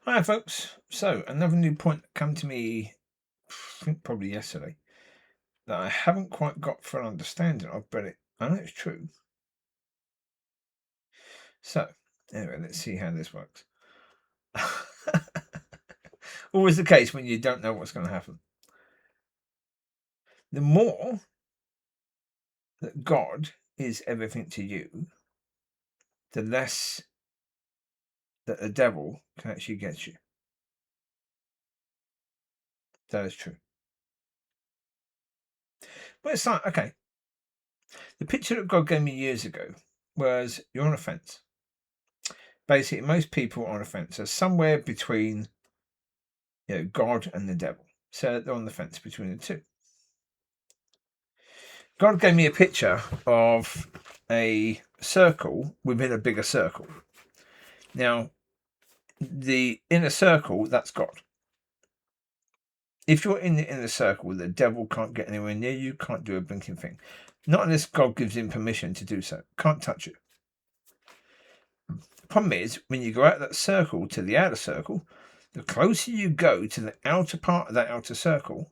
Hi, folks. So, another new point that came to me, I think probably yesterday, that I haven't quite got full understanding of, but I know it's true. So, anyway, let's see how this works. Always the case when you don't know what's going to happen. The more that God is everything to you, the less that the devil can actually get you. That is true. But it's like, okay, the picture that God gave me years ago was you're on a fence. Basically, most people are on a fence are somewhere between God and the devil. So they're on the fence between the two. God gave me a picture of a circle within a bigger circle. Now, the inner circle, that's God. If you're in the inner circle, the devil can't get anywhere near you, can't do a blinking thing. Not unless God gives him permission to do so. Can't touch you. The problem is, when you go out of that circle to the outer circle, the closer you go to the outer part of that outer circle,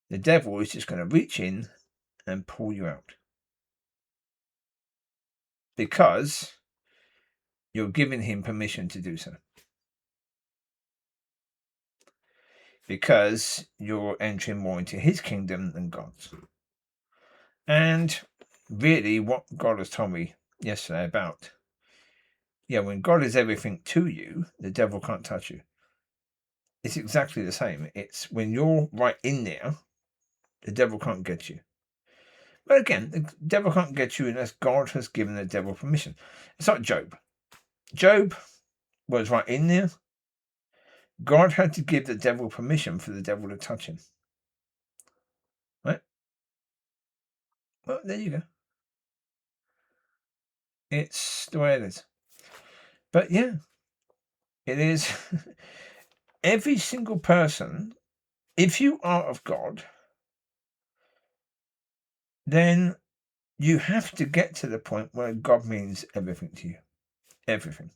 the devil is just going to reach in and pull you out. Because you're giving him permission to do so. Because you're entering more into his kingdom than God's. And really, what God has told me yesterday about, when God is everything to you, the devil can't touch you. It's exactly the same. It's when you're right in there, the devil can't get you. But again, the devil can't get you unless God has given the devil permission. It's like Job. Job was right in there. God had to give the devil permission for the devil to touch him. Right? Well, there you go. It's the way it is. But yeah, it is. Every single person, if you are of God, then you have to get to the point where God means everything to you. Everything.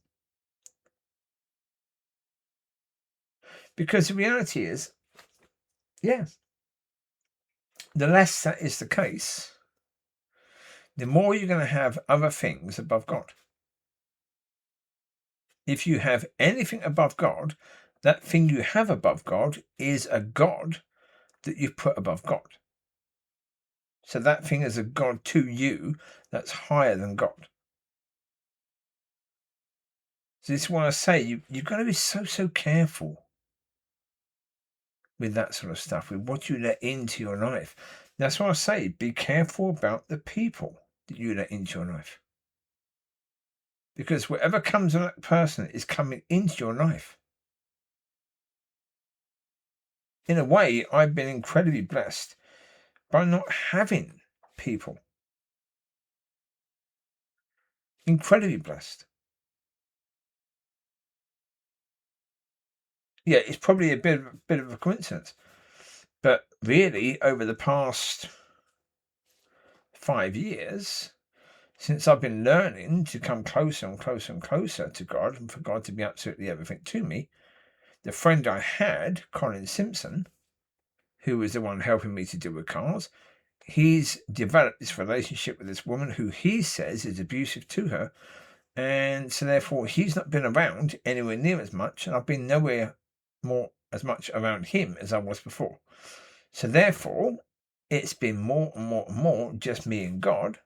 Because the reality is, the less that is the case, the more you're going to have other things above God. If you have anything above God, that thing you have above God is a God that you've put above God. So that thing is a God to you that's higher than God. So this is why I say you've got to be so careful with that sort of stuff, with what you let into your life. That's why I say be careful about the people that you let into your life. Because whatever comes of that person is coming into your life. In a way, I've been incredibly blessed by not having people. Incredibly blessed. Yeah, it's probably a bit of a coincidence. But really, over the past 5 years, since I've been learning to come closer and closer and closer to God and for God to be absolutely everything to me, the friend I had, Colin Simpson, who was the one helping me to deal with cars, he's developed this relationship with this woman who he says is abusive to her. And so therefore he's not been around anywhere near as much, and I've been nowhere more as much around him as I was before. So therefore, it's been more and more and more just me and God.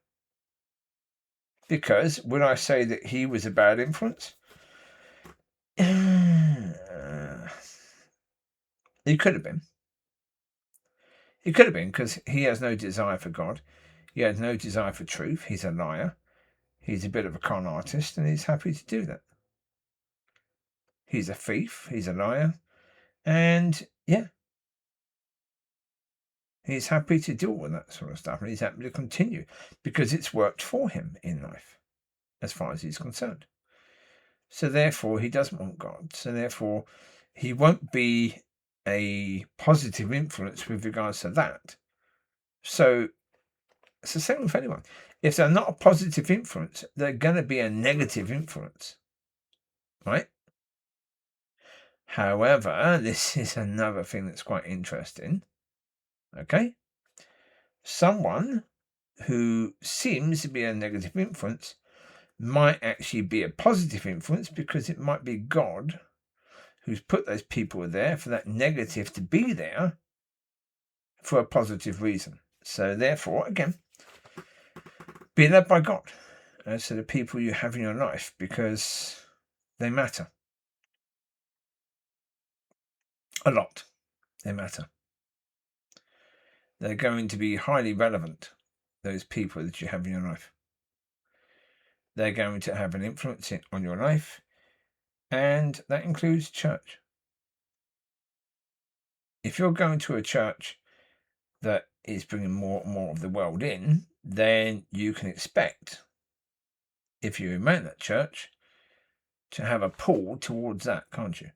Because would I say that he was a bad influence? He could have been. He could have been, because he has no desire for God. He has no desire for truth. He's a liar. He's a bit of a con artist, and he's happy to do that. He's a thief. He's a liar. And he's happy to do all that sort of stuff, and he's happy to continue because it's worked for him in life, as far as he's concerned. So therefore, he doesn't want God. So therefore, he won't be a positive influence with regards to that. So it's the same with anyone. If they're not a positive influence, they're going to be a negative influence, right? However, this is another thing that's quite interesting. Okay? Someone who seems to be a negative influence might actually be a positive influence, because it might be God who's put those people there for that negative to be there for a positive reason. So therefore, again, be led by God as to the people you have in your life, because they matter. A lot. They matter. They're going to be highly relevant, those people that you have in your life. They're going to have an influence on your life, and that includes church. If you're going to a church that is bringing more and more of the world in, then you can expect, if you remain at church, to have a pull towards that, can't you?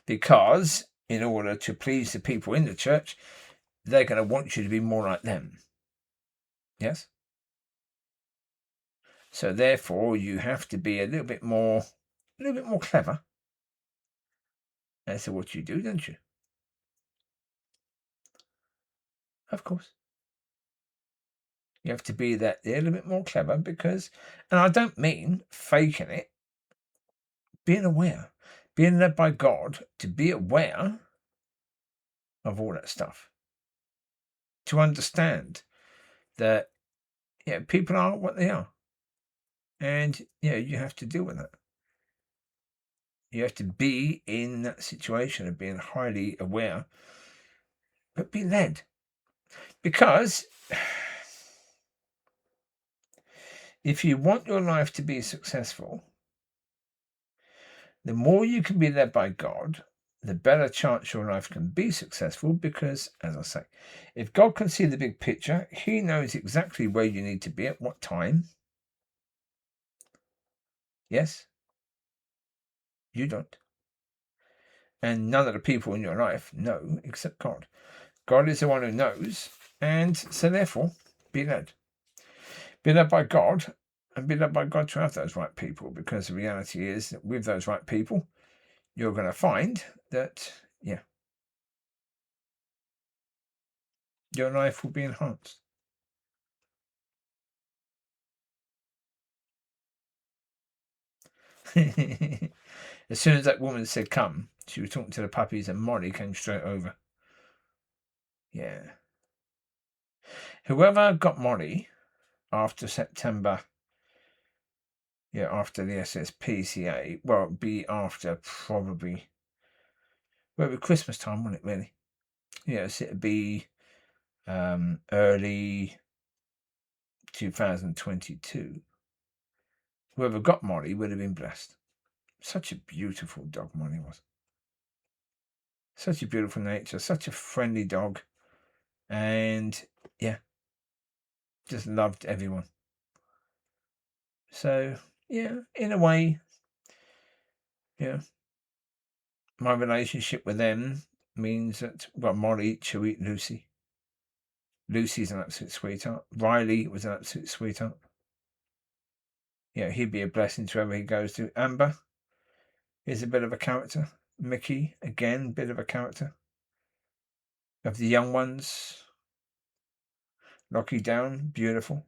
Because in order to please the people in the church, they're going to want you to be more like them. Yes? So therefore, you have to be a little bit more clever as to what you do, don't you? Of course. You have to be that a little bit more clever, because, and I don't mean faking it, being aware, being led by God to be aware of all that stuff, to understand that people are what they are, and you have to deal with that. You have to be in that situation of being highly aware, but be led, because if you want your life to be successful, the more you can be led by God, the better chance your life can be successful, because, as I say, if God can see the big picture, he knows exactly where you need to be at what time. Yes? You don't. And none of the people in your life know except God. God is the one who knows, and so therefore, be led. Be led by God, and be led by God to have those right people, because the reality is that with those right people, you're going to find that, your life will be enhanced. As soon as that woman said come, she was talking to the puppies, and Molly came straight over. Yeah. Whoever got Molly after September, after the SSPCA, well, it'd be after probably, well, it'd be Christmas time, wouldn't it, really? Yes, it'd be early 2022. Whoever got Molly would have been blessed. Such a beautiful dog Molly was. Such a beautiful nature, such a friendly dog, and just loved everyone. So in a way, my relationship with them means that, well, Molly, Chewy, Lucy. Lucy's an absolute sweetheart. Riley was an absolute sweetheart. He'd be a blessing to wherever he goes to. Amber is a bit of a character. Mickey, again, bit of a character. Of the young ones, Lockie Down, beautiful.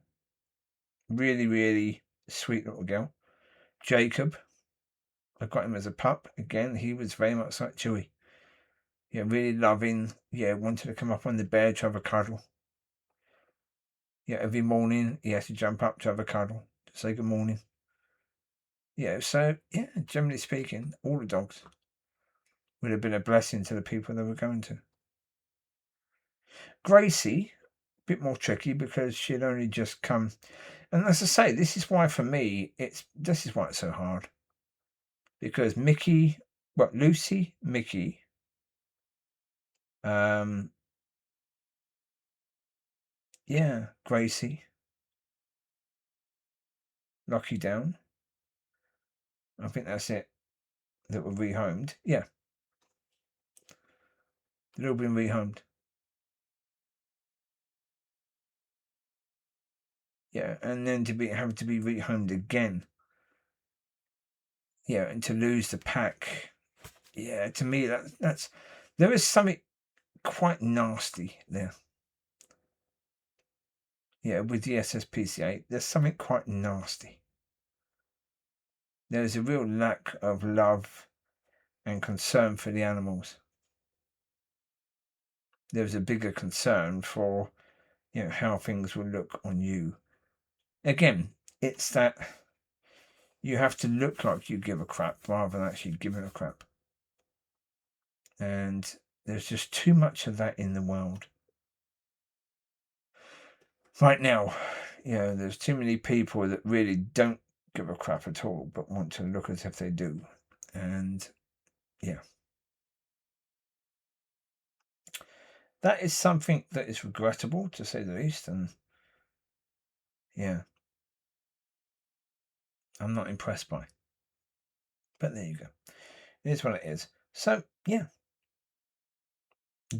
Really, really sweet little girl. Jacob, I got him as a pup. Again, he was very much like Chewy. Really loving. Wanted to come up on the bed to have a cuddle. Every morning he has to jump up to have a cuddle, to say good morning. So generally speaking, all the dogs would have been a blessing to the people they were going to. Gracie, a bit more tricky, because she'd only just come. And as I say, this is why for me, this is why it's so hard. Because Lucy, Mickey, Gracie, Lucky Down. I think that's it. That were rehomed. Yeah. They've all been rehomed. And then have to be rehomed again. And to lose the pack Yeah, to me, that's there is something quite nasty there. Yeah, with the SSPCA, there's something quite nasty. There's a real lack of love and concern for the animals. There's a bigger concern for, how things will look on you. Again, it's that you have to look like you give a crap rather than actually giving a crap. And there's just too much of that in the world. Right now, there's too many people that really don't give a crap at all, but want to look as if they do. And that is something that is regrettable, to say the least. And I'm not impressed by. But there you go. It is what it is. So,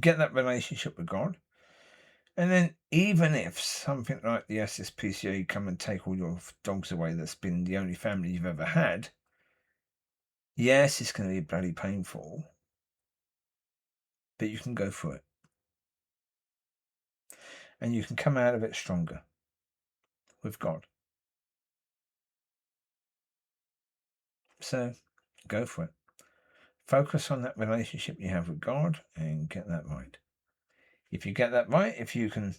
get that relationship with God. And then even if something like the SSPCA come and take all your dogs away, that's been the only family you've ever had, yes, it's going to be bloody painful, but you can go through it. And you can come out of it stronger with God. So go for it. Focus on that relationship you have with God and get that right. If you get that right, if you can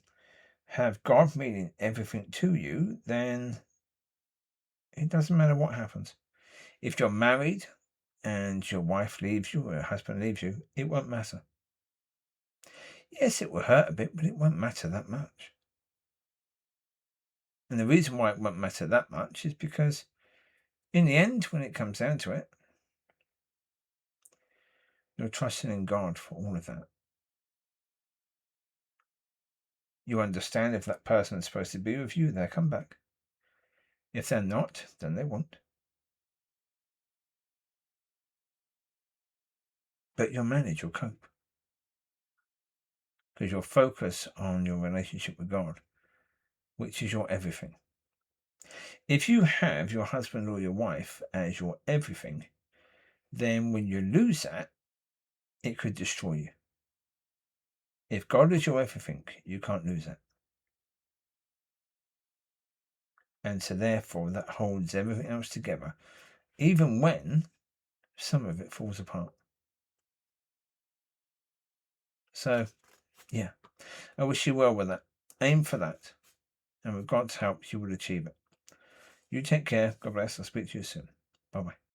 have God meaning everything to you, then it doesn't matter what happens. If you're married and your wife leaves you or your husband leaves you, it won't matter. Yes, it will hurt a bit, but it won't matter that much. And the reason why it won't matter that much is because in the end, when it comes down to it, you're trusting in God for all of that. You understand if that person is supposed to be with you, they'll come back. If they're not, then they won't. But you'll manage, you'll cope. Because you'll focus on your relationship with God, which is your everything. If you have your husband or your wife as your everything, then when you lose that, it could destroy you. If God is your everything, you can't lose that. And so therefore, that holds everything else together, even when some of it falls apart. So, I wish you well with that. Aim for that. And with God's help, you will achieve it. You take care. God bless. I'll speak to you soon. Bye-bye.